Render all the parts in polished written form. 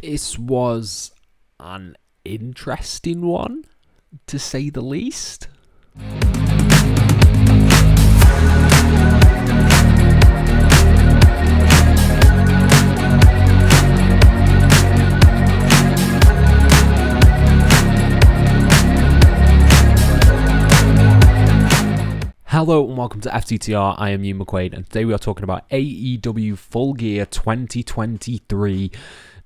This was an interesting one, to say the least. Hello and welcome to FTTR, I am Ian McQuaid, and today we are talking about AEW Full Gear 2023.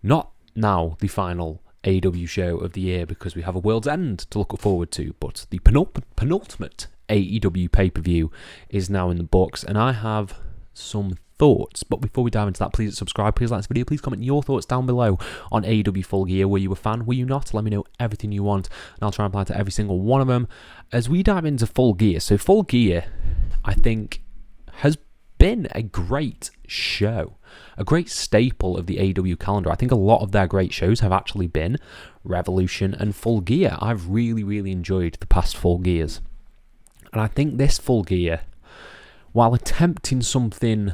Not now the final AEW show of the year because we have a World's End to look forward to, but the penultimate AEW pay-per-view is now in the books, and I have some thoughts. But before we dive into that, please subscribe, please like this video, please comment your thoughts down below on AEW Full Gear. Were you a fan? Were you not? Let me know everything you want, and I'll try and apply to every single one of them as we dive into Full Gear. So Full Gear, I think, has been a great show, a great staple of the AEW calendar. I think a lot of their great shows have actually been Revolution and Full Gear. I've really enjoyed the past Full Gears, and I think this Full Gear, while attempting something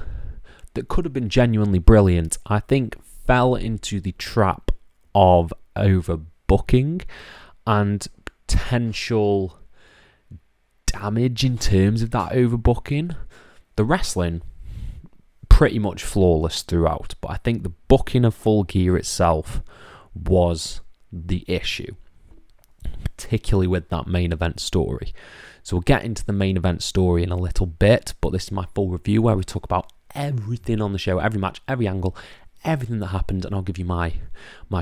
that could have been genuinely brilliant, I think fell into the trap of overbooking and potential damage in terms of that overbooking. The wrestling, pretty much flawless throughout, but I think the booking of Full Gear itself was the issue, particularly with that main event story. So we'll get into the main event story in a little bit, but this is my full review where we talk about everything on the show, every match, every angle, everything that happened, and I'll give you my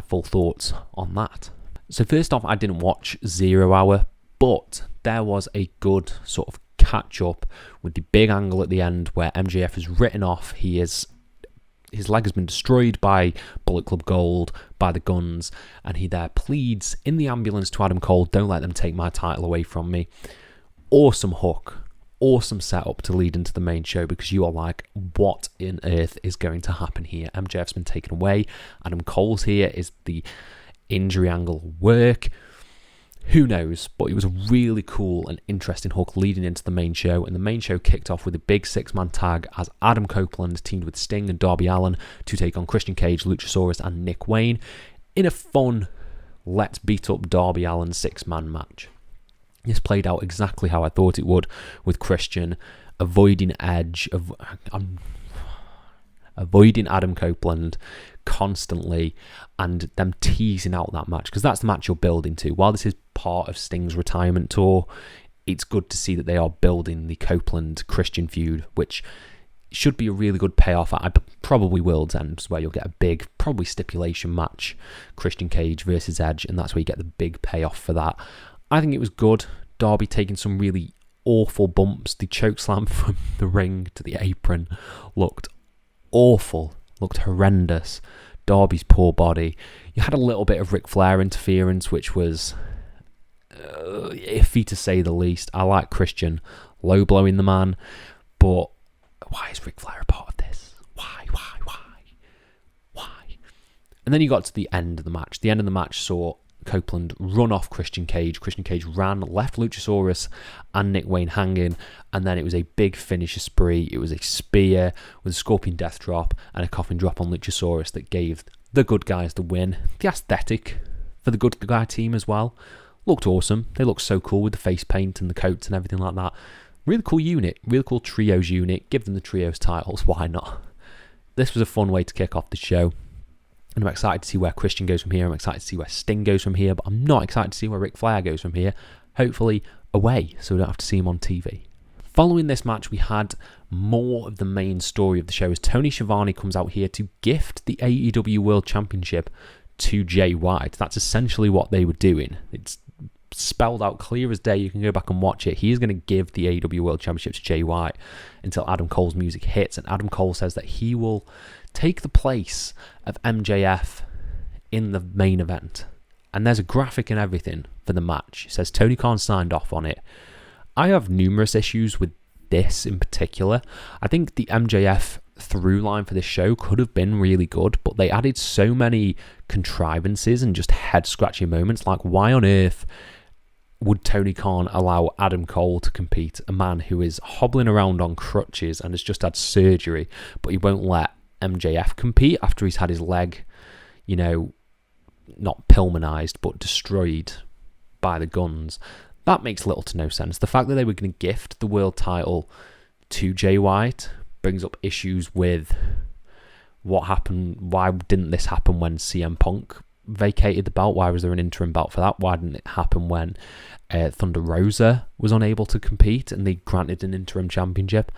full thoughts on that. So first off, I didn't watch 0 Hour, but there was a good sort of catch up with the big angle at the end where MJF is written off. His leg has been destroyed by Bullet Club Gold, by the Guns, and he there pleads in the ambulance to Adam Cole, don't let them take my title away from me. Awesome hook, awesome setup to lead into the main show, because you are like, what in earth is going to happen here? MJF's been taken away, Adam Cole's here, is the injury angle work? Who knows? But it was a really cool and interesting hook leading into the main show, and the main show kicked off with a big 6-man tag as Adam Copeland teamed with Sting and Darby Allin to take on Christian Cage, Luchasaurus and Nick Wayne in a fun, let's beat up Darby Allin 6-man match. This played out exactly how I thought it would, with Christian avoiding Edge, avoiding Adam Copeland constantly, and them teasing out that match, because that's the match you're building to. While this is part of Sting's retirement tour, it's good to see that they are building the Copeland-Christian feud, which should be a really good payoff at probably World's End, where you'll get a big, probably stipulation match, Christian Cage versus Edge, and that's where you get the big payoff for that. I think it was good. Darby taking some really awful bumps. The chokeslam from the ring to the apron looked awful, looked horrendous. Darby's poor body. You had a little bit of Ric Flair interference, which was iffy to say the least. I like Christian low blowing the man, but why is Ric Flair a part of this? Why? And then you got to the end of the match. The end of the match saw Copeland run off Christian Cage. Christian Cage ran, left Luchasaurus and Nick Wayne hanging, and then it was a big finisher spree. It was a spear with a scorpion death drop and a coffin drop on Luchasaurus that gave the good guys the win. The aesthetic for the good guy team as well looked awesome. They looked so cool with the face paint and the coats and everything like that. Really cool unit, really cool trios unit. Give them the trios titles, why not? This was a fun way to kick off the show. And I'm excited to see where Christian goes from here. I'm excited to see where Sting goes from here. But I'm not excited to see where Ric Flair goes from here. Hopefully away, so we don't have to see him on TV. Following this match, we had more of the main story of the show as Tony Schiavone comes out here to gift the AEW World Championship to Jay White. That's essentially what they were doing. It's spelled out clear as day. You can go back and watch it. He is going to give the AEW World Championship to Jay White until Adam Cole's music hits. And Adam Cole says that he will take the place of MJF in the main event. And there's a graphic and everything for the match. It says Tony Khan signed off on it. I have numerous issues with this in particular. I think the MJF through line for this show could have been really good, but they added so many contrivances and just head scratching moments. Like, why on earth would Tony Khan allow Adam Cole to compete, a man who is hobbling around on crutches and has just had surgery, but he won't let MJF compete after he's had his leg, not Pillmanized, but destroyed by the Guns. That makes little to no sense. The fact that they were going to gift the world title to Jay White brings up issues with what happened. Why didn't this happen when CM Punk vacated the belt? Why was there an interim belt for that? Why didn't it happen when Thunder Rosa was unable to compete and they granted an interim championship?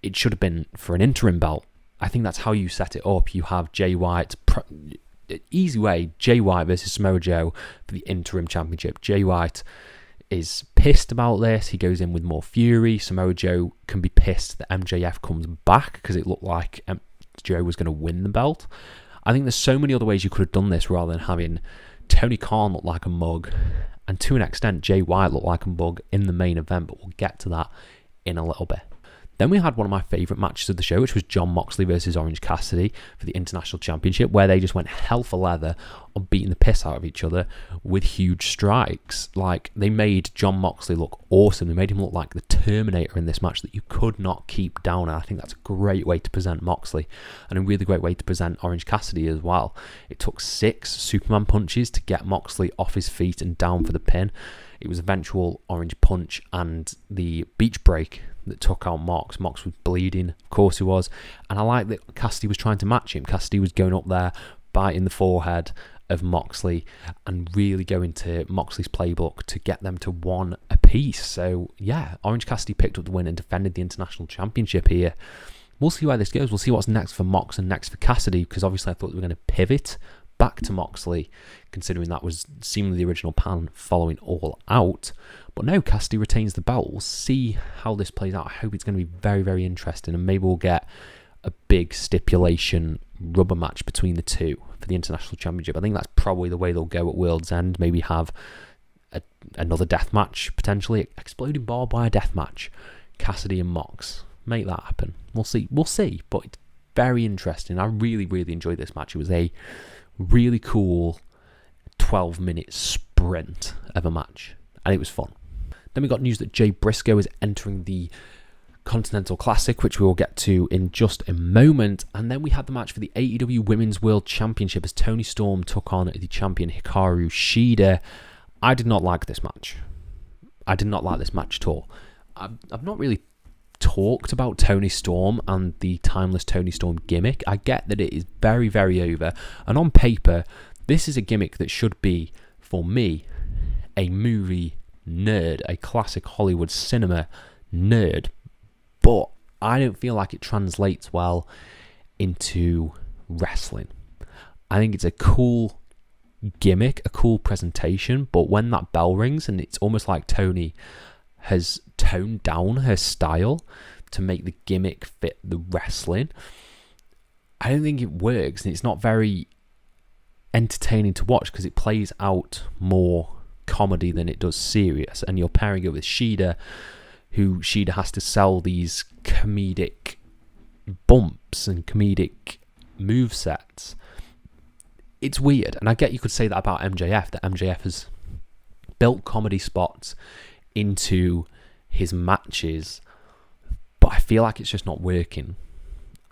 It should have been for an interim belt. I think that's how you set it up. You have Jay White, easy way, Jay White versus Samoa Joe for the interim championship. Jay White is pissed about this. He goes in with more fury. Samoa Joe can be pissed that MJF comes back because it looked like Joe was going to win the belt. I think there's so many other ways you could have done this rather than having Tony Khan look like a mug and to an extent Jay White look like a mug in the main event, but we'll get to that in a little bit. Then we had one of my favourite matches of the show, which was Jon Moxley versus Orange Cassidy for the International Championship, where they just went hell for leather on beating the piss out of each other with huge strikes. Like, they made Jon Moxley look awesome. They made him look like the Terminator in this match that you could not keep down. And I think that's a great way to present Moxley and a really great way to present Orange Cassidy as well. It took 6 Superman punches to get Moxley off his feet and down for the pin. It was eventual Orange Punch and the Beach Break that took out Mox. Mox was bleeding, of course he was. And I like that Cassidy was trying to match him. Cassidy was going up there, biting the forehead of Moxley and really going to Moxley's playbook to get them to 1 apiece. So, yeah, Orange Cassidy picked up the win and defended the International Championship here. We'll see where this goes. We'll see what's next for Mox and next for Cassidy, because obviously I thought they were going to pivot back to Moxley, considering that was seemingly the original plan following All Out. But no, Cassidy retains the belt. We'll see how this plays out. I hope it's going to be very, very interesting, and maybe we'll get a big stipulation rubber match between the two for the International Championship. I think that's probably the way they'll go at World's End. Maybe have another death match, potentially. Exploding barbed wire death match. Cassidy and Mox. Make that happen. We'll see. But it's very interesting. I really, really enjoyed this match. It was a really cool 12-minute sprint of a match, and it was fun. Then we got news that Jay Briscoe is entering the Continental Classic, which we will get to in just a moment. And then we had the match for the AEW Women's World Championship as Toni Storm took on the champion Hikaru Shida. I did not like this match. I did not like this match at all. I've not really talked about Toni Storm and the timeless Toni Storm gimmick. I get that it is very, very over, and on paper this is a gimmick that should be, for me, a movie nerd, a classic Hollywood cinema nerd, but I don't feel like it translates well into wrestling. I think it's a cool gimmick, a cool presentation, but when that bell rings and it's almost like Toni has toned down her style to make the gimmick fit the wrestling, I don't think it works, and it's not very entertaining to watch because it plays out more comedy than it does serious. And you're pairing it with Shida, who Shida has to sell these comedic bumps and comedic movesets. It's weird, and I get you could say that about MJF, that MJF has built comedy spots into his matches, but I feel like it's just not working.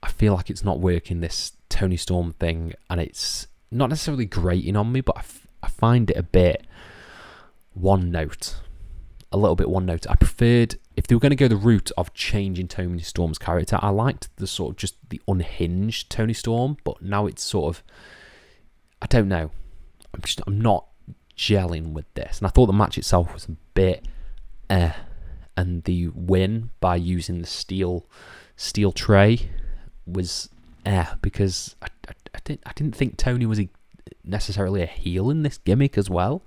I feel like it's not working, this Toni Storm thing, and it's not necessarily grating on me, but I find it a bit one note. A little bit one note. I preferred, if they were going to go the route of changing Toni Storm's character, I liked the sort of just the unhinged Toni Storm, but now it's sort of, I don't know. I'm not gelling with this. And I thought the match itself was a bit and the win by using the steel tray was because I didn't think Toni was necessarily a heel in this gimmick as well.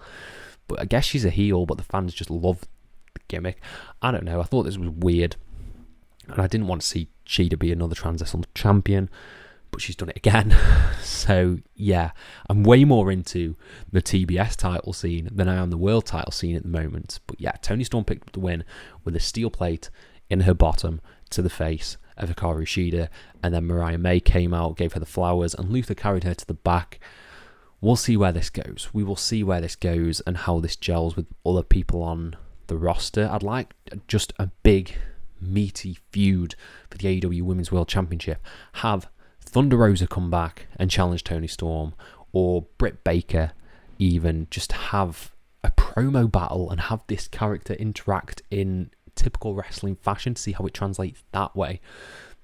But I guess she's a heel, but the fans just love the gimmick. I don't know. I thought this was weird. And I didn't want to see Shida be another Transnational champion, but she's done it again. So, yeah, I'm way more into the TBS title scene than I am the world title scene at the moment. But yeah, Toni Storm picked up the win with a steel plate in her bottom to the face of Hikaru Shida. And then Mariah May came out, gave her the flowers, and Luther carried her to the back. We'll see where this goes. We will see where this goes and how this gels with other people on the roster. I'd like just a big, meaty feud for the AEW Women's World Championship. Have Thunder Rosa come back and challenge Toni Storm, or Britt Baker even just have a promo battle and have this character interact in typical wrestling fashion to see how it translates that way.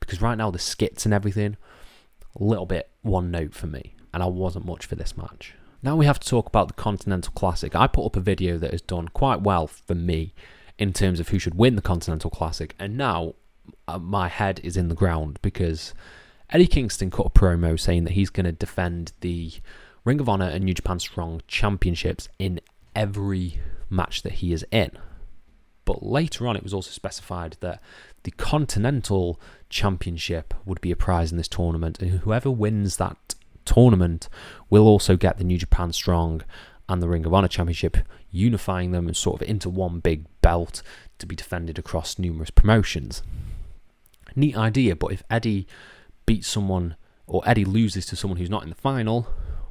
Because right now the skits and everything, a little bit one note for me, and I wasn't much for this match. Now we have to talk about the Continental Classic. I put up a video that has done quite well for me in terms of who should win the Continental Classic, and now my head is in the ground because Eddie Kingston cut a promo saying that he's going to defend the Ring of Honor and New Japan Strong Championships in every match that he is in. But later on, it was also specified that the Continental Championship would be a prize in this tournament, and whoever wins that tournament will also get the New Japan Strong and the Ring of Honor Championship, unifying them sort of into one big belt to be defended across numerous promotions. Neat idea, but if Eddie beats someone, or Eddie loses to someone who's not in the final,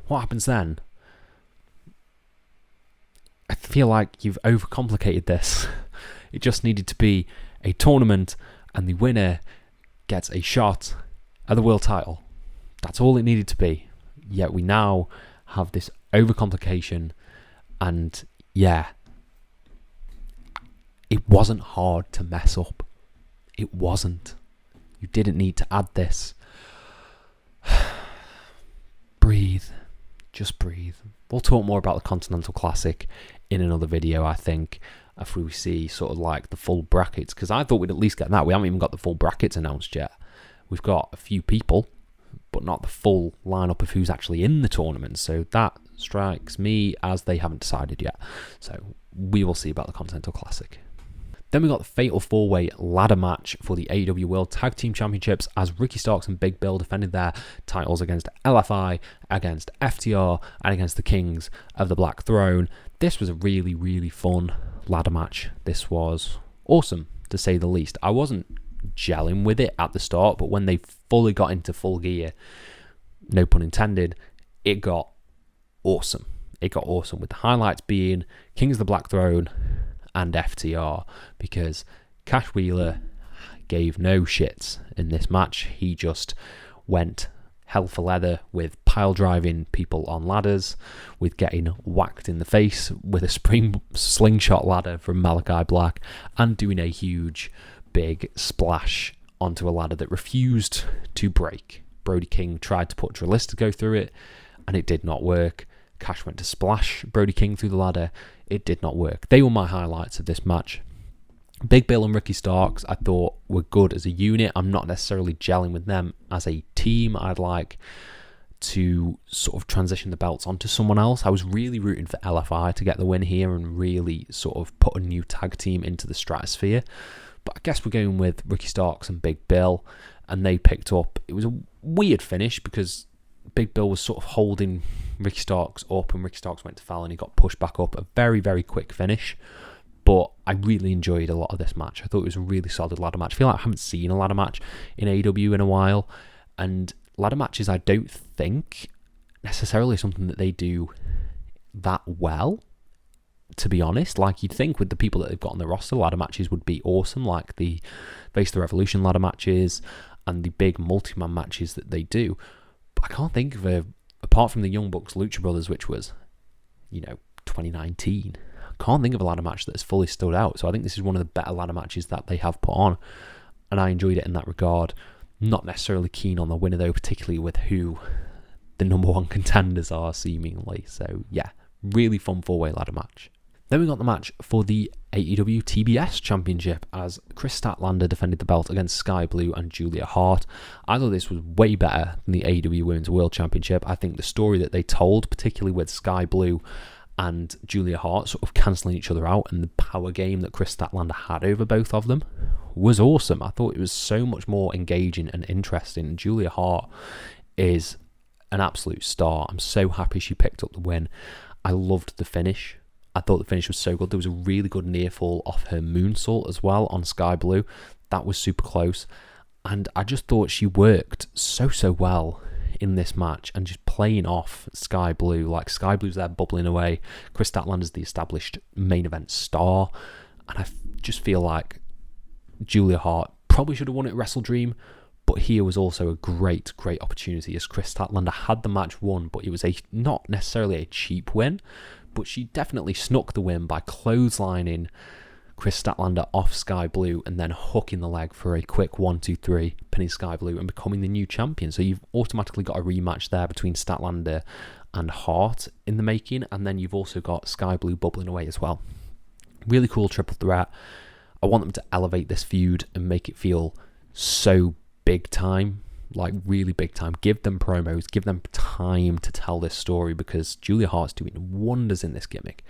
what happens then? I feel like you've overcomplicated this. It just needed to be a tournament and the winner gets a shot at the world title. That's all it needed to be. Yet we now have this overcomplication, and yeah, it wasn't hard to mess up. It wasn't. You didn't need to add this. Breathe. Just breathe. We'll talk more about the Continental Classic in another video, I think, after we see sort of like the full brackets, because I thought we'd at least get that. We haven't even got the full brackets announced yet. We've got a few people, but not the full lineup of who's actually in the tournament. So that strikes me as they haven't decided yet. So we will see about the Continental Classic. Then we got the Fatal 4-Way ladder match for the AEW World Tag Team Championships as Ricky Starks and Big Bill defended their titles against LFI, against FTR, and against the Kings of the Black Throne. This was a really, really fun ladder match. This was awesome, to say the least. I wasn't gelling with it at the start, but when they fully got into full gear, no pun intended, it got awesome. It got awesome, with the highlights being Kings of the Black Throne and FTR, because Cash Wheeler gave no shits in this match. He just went hell for leather with pile driving people on ladders, with getting whacked in the face with a slingshot ladder from Malachi Black, and doing a huge big splash onto a ladder that refused to break. Brody King tried to put Drillist to go through it, and it did not work. Cash went to splash Brody King through the ladder. It did not work. They were my highlights of this match. Big Bill and Ricky Starks, I thought, were good as a unit. I'm not necessarily gelling with them as a team. I'd like to sort of transition the belts onto someone else. I was really rooting for LFI to get the win here and really sort of put a new tag team into the stratosphere. But I guess we're going with Ricky Starks and Big Bill, and they picked up. It was a weird finish because Big Bill was sort of holding Ricky Starks up, and Ricky Starks went to foul and he got pushed back up. A very, very quick finish. But I really enjoyed a lot of this match. I thought it was a really solid ladder match. I feel like I haven't seen a ladder match in AEW in a while. And ladder matches, I don't think necessarily something that they do that well, to be honest. Like, you'd think with the people that they've got on the roster, ladder matches would be awesome, like the Face the Revolution ladder matches and the big multi-man matches that they do. But I can't think of apart from the Young Bucks Lucha Brothers, which was, 2019. Can't think of a ladder match that has fully stood out. So I think this is one of the better ladder matches that they have put on, and I enjoyed it in that regard. Not necessarily keen on the winner though, particularly with who the number one contenders are seemingly. So yeah, really fun 4-way ladder match. Then we got the match for the AEW TBS Championship as Chris Statlander defended the belt against Sky Blue and Julia Hart. I thought this was way better than the AEW Women's World Championship. I think the story that they told, particularly with Sky Blue and Julia Hart sort of cancelling each other out, and the power game that Chris Statlander had over both of them, was awesome. I thought it was so much more engaging and interesting. Julia Hart is an absolute star. I'm so happy she picked up the win. I loved the finish. I thought the finish was so good. There was a really good near fall off her moonsault as well on Sky Blue. That was super close. And I just thought she worked so well in this match, and just playing off Sky Blue. Like, Sky Blue's there bubbling away. Chris Statlander's the established main event star. And I just feel like Julia Hart probably should have won it at Wrestle Dream, But here was also a great opportunity, as Chris Statlander had the match won, but it was not necessarily a cheap win, but she definitely snuck the win by clotheslining Chris Statlander off Sky Blue and then hooking the leg for a quick 1-2-3, pinning Sky Blue and becoming the new champion. So you've automatically got a rematch there between Statlander and Hart in the making, and then you've also got Sky Blue bubbling away as well. Really cool triple threat. I want them to elevate this feud and make it feel so big time, like really big time. Give them promos, give them time to tell this story, because Julia Hart's doing wonders in this gimmick.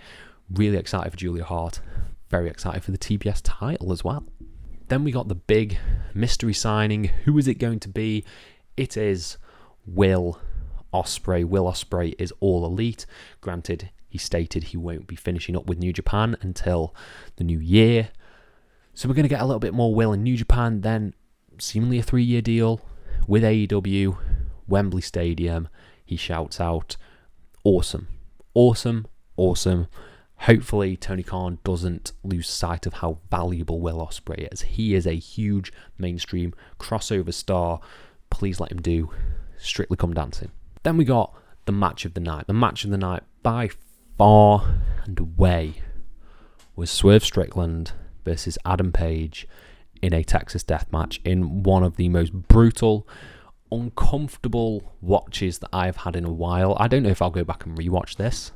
Really excited for Julia Hart. Very excited for the TBS title as well. Then we got the big mystery signing. Who is it going to be? It is Will Ospreay. Will Ospreay is All Elite. Granted, he stated he won't be finishing up with New Japan until the new year. So we're going to get a little bit more Will in New Japan, then seemingly a 3-year deal with AEW, Wembley Stadium. He shouts out, awesome, awesome, awesome. Hopefully Tony Khan doesn't lose sight of how valuable Will Ospreay is. He is a huge mainstream crossover star. Please let him do Strictly Come Dancing. Then we got the match of the night. The match of the night by far and away was Swerve Strickland versus Adam Page in a Texas Deathmatch, in one of the most brutal, uncomfortable watches that I've had in a while. I don't know if I'll go back and rewatch this,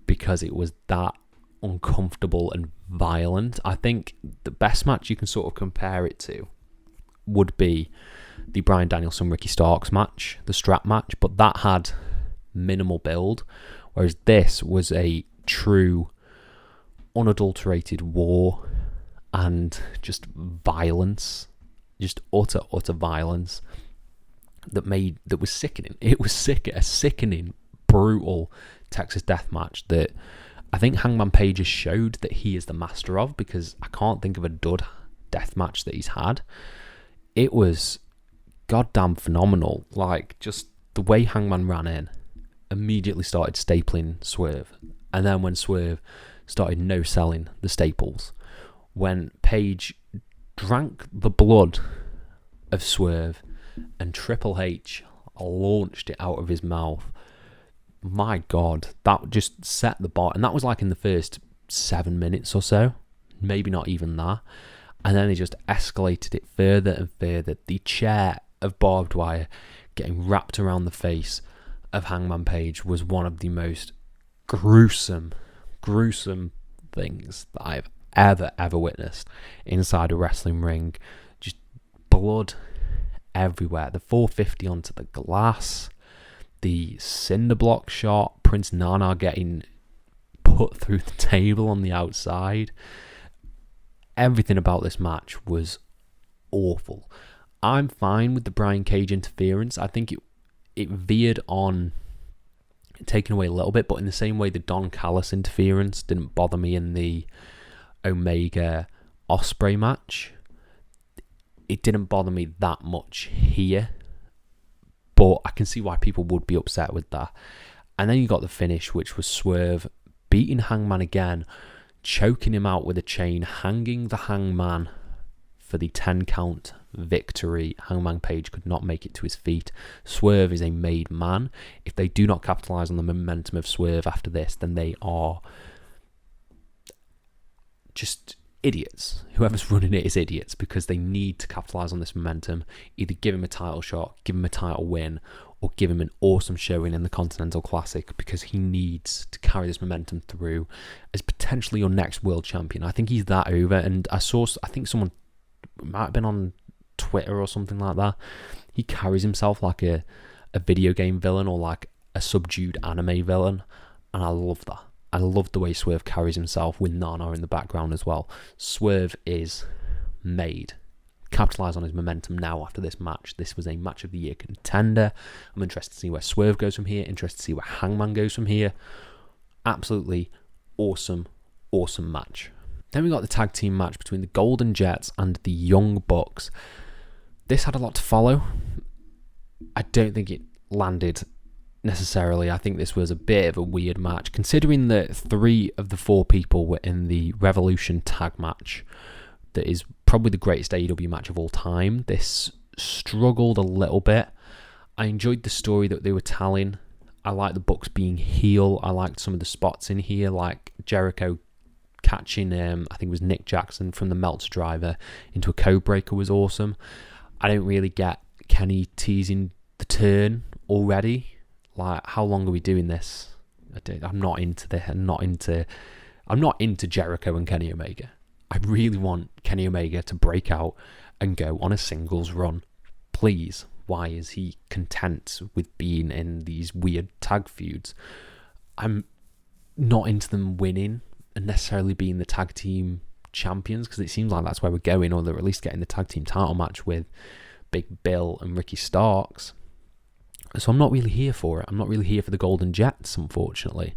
because it was that uncomfortable and violent. I think the best match you can sort of compare it to would be the Bryan Danielson Ricky Starks match, the strap match, but that had minimal build, whereas this was a true unadulterated war and just violence, just utter violence that was sickening. It was a sickening, brutal Texas Deathmatch that I think Hangman Page has showed that he is the master of, because I can't think of a dud deathmatch that he's had. It was goddamn phenomenal. Like, just the way Hangman ran in, immediately started stapling Swerve, and then when Swerve started no-selling the staples, when Page drank the blood of Swerve and Triple H launched it out of his mouth, my God, that just set the bar. And that was like in the first 7 minutes or so, maybe not even that. And then they just escalated it further and further. The chair of barbed wire getting wrapped around the face of Hangman Page was one of the most gruesome things that I've ever witnessed inside a wrestling ring. Just blood everywhere. The 450 onto the glass, the cinder block shot, Prince Nana getting put through the table on the outside. Everything about this match was awful. I'm fine with the Brian Cage interference. I think it veered on taken away a little bit, but in the same way the Don Callis interference didn't bother me in the Omega Ospreay match, it didn't bother me that much here. But I can see why people would be upset with that. And then you got the finish, which was Swerve beating Hangman again, choking him out with a chain, hanging the Hangman for the 10 count victory. Hangman Page could not make it to his feet. Swerve is a made man. If they do not capitalise on the momentum of Swerve after this, then they are just idiots. Whoever's running it is idiots, because they need to capitalise on this momentum. Either give him a title shot, give him a title win, or give him an awesome showing in the Continental Classic, because he needs to carry this momentum through as potentially your next world champion. I think he's that over. And I think someone might have been on Twitter or something like that, he carries himself like a video game villain or like a subdued anime villain, and I love that. I love the way Swerve carries himself with Nana in the background as well. Swerve is made. Capitalise on his momentum now after this match. This was a match of the year contender. I'm interested to see where Swerve goes from here. Interested to see where Hangman goes from here. Absolutely awesome match. Then we got the tag team match between the Golden Jets and the Young Bucks. This had a lot to follow. I don't think it landed necessarily. I think this was a bit of a weird match, considering that 3 of the 4 people were in the Revolution tag match. That is probably the greatest AEW match of all time. This struggled a little bit. I enjoyed the story that they were telling. I liked the Bucks being heel. I liked some of the spots in here, like Jericho catching, I think it was Nick Jackson from the Meltzer driver into a code breaker was awesome. I don't really get Kenny teasing the turn already. Like, how long are we doing this? I'm not into Jericho and Kenny Omega. I really want Kenny Omega to break out and go on a singles run. Please. Why is he content with being in these weird tag feuds? I'm not into them winning and necessarily being the tag team champions, because it seems like that's where we're going, or they're at least getting the tag team title match with Big Bill and Ricky Starks. So I'm not really here for it. I'm not really here for the Golden Jets, unfortunately.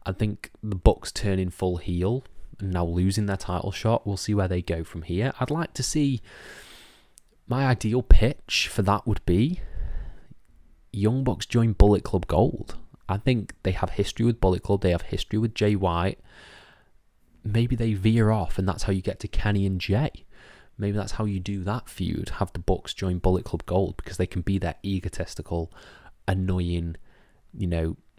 I think the Bucks turning full heel and now losing their title shot. We'll see where they go from here. I'd like to see... My ideal pitch for that would be Young Bucks join Bullet Club Gold. I think they have history with Bullet Club. They have history with Jay White. Maybe they veer off and that's how you get to Kenny and Jay. Maybe that's how you do that feud. Have the Bucks join Bullet Club Gold because they can be that egotistical, annoying,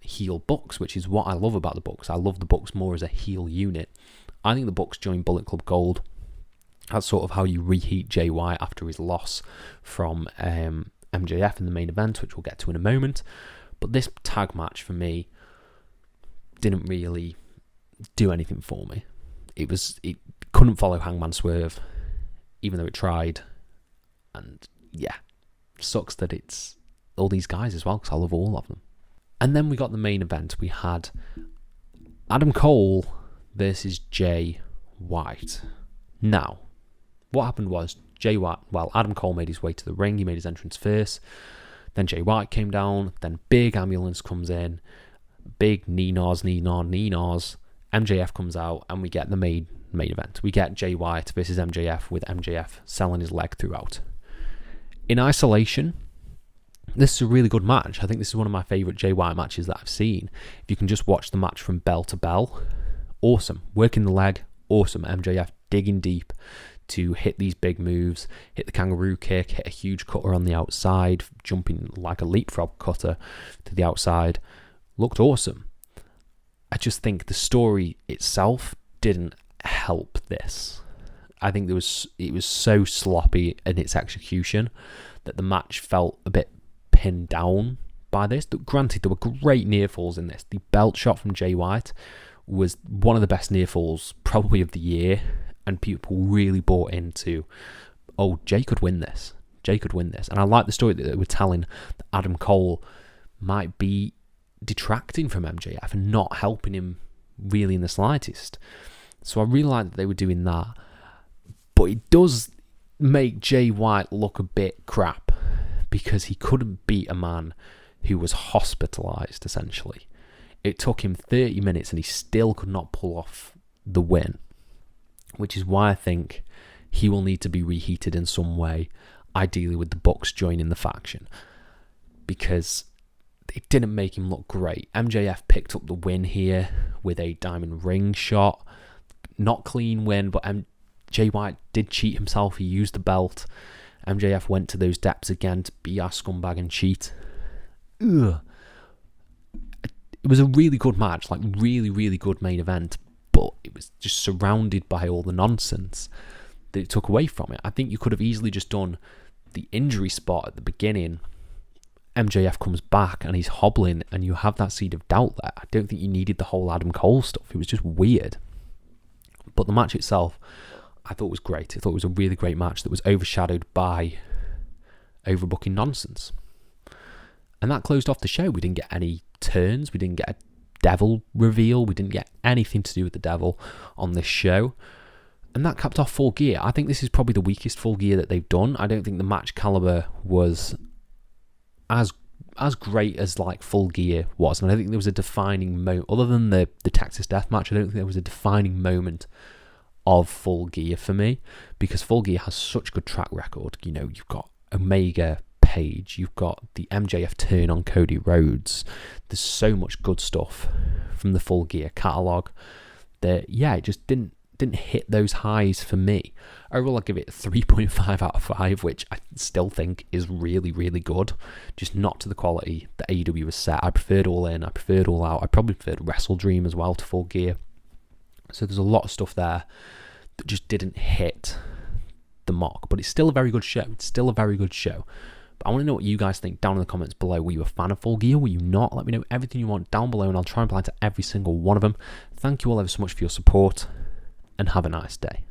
heel Bucks, which is what I love about the Bucks. I love the Bucks more as a heel unit. I think the Bucks join Bullet Club Gold. That's sort of how you reheat Jay White after his loss from MJF in the main event, which we'll get to in a moment. But this tag match for me didn't really do anything for me. It couldn't follow Hangman Swerve, even though it tried. And yeah, sucks that it's all these guys as well, because I love all of them. And then we got the main event. We had Adam Cole versus Jay White. Now, what happened was Adam Cole made his way to the ring. He made his entrance first. Then Jay White came down. Then big ambulance comes in. Big knee-nars. MJF comes out, and we get the main event. We get Jay White versus MJF, with MJF selling his leg throughout. In isolation, this is a really good match. I think this is one of my favourite Jay White matches that I've seen. If you can just watch the match from bell to bell, awesome. Working the leg, awesome. MJF digging deep to hit these big moves, hit the kangaroo kick, hit a huge cutter on the outside, jumping like a leapfrog cutter to the outside. Looked awesome. I just think the story itself didn't help this. I think it was so sloppy in its execution that the match felt a bit pinned down by this. Granted, there were great near falls in this. The belt shot from Jay White was one of the best near falls probably of the year. And people really bought into, Jay could win this. And I like the story that they were telling that Adam Cole might be detracting from MJF and not helping him really in the slightest. So I really like that they were doing that. But it does make Jay White look a bit crap because he couldn't beat a man who was hospitalised, essentially. It took him 30 minutes and he still could not pull off the win. Which is why I think he will need to be reheated in some way, ideally with the Bucks joining the faction, because it didn't make him look great. MJF picked up the win here with a diamond ring shot. Not clean win, but Jay White did cheat himself. He used the belt. MJF went to those depths again to be our scumbag and cheat. Ugh. It was a really good match, like really, really good main event. But it was just surrounded by all the nonsense that it took away from it. I think you could have easily just done the injury spot at the beginning. MJF comes back and he's hobbling and you have that seed of doubt there. I don't think you needed the whole Adam Cole stuff. It was just weird. But the match itself, I thought was great. I thought it was a really great match that was overshadowed by overbooking nonsense. And that closed off the show. We didn't get any turns. We didn't get a devil reveal. We didn't get anything to do with the devil on this show. And that capped off Full Gear. I think this is probably the weakest Full Gear that they've done. I don't think the match caliber was as great as like Full Gear was. And I don't think there was a defining moment, other than the Texas Deathmatch, I don't think there was a defining moment of Full Gear for me, because Full Gear has such good track record. You've got Omega, Page, you've got the MJF turn on Cody Rhodes. There's so much good stuff from the Full Gear catalogue that, it just didn't didn't hit those highs for me. Overall, I'll give it 3.5 out of 5, which I still think is really, really good. Just not to the quality that AEW was set. I preferred All In, I preferred All Out, I probably preferred Wrestle Dream as well to Full Gear. So there's a lot of stuff there that just didn't hit the mark. But it's still a very good show. It's still a very good show. But I want to know what you guys think down in the comments below. Were you a fan of Full Gear? Were you not? Let me know everything you want down below, and I'll try and reply to every single one of them. Thank you all ever so much for your support, and have a nice day.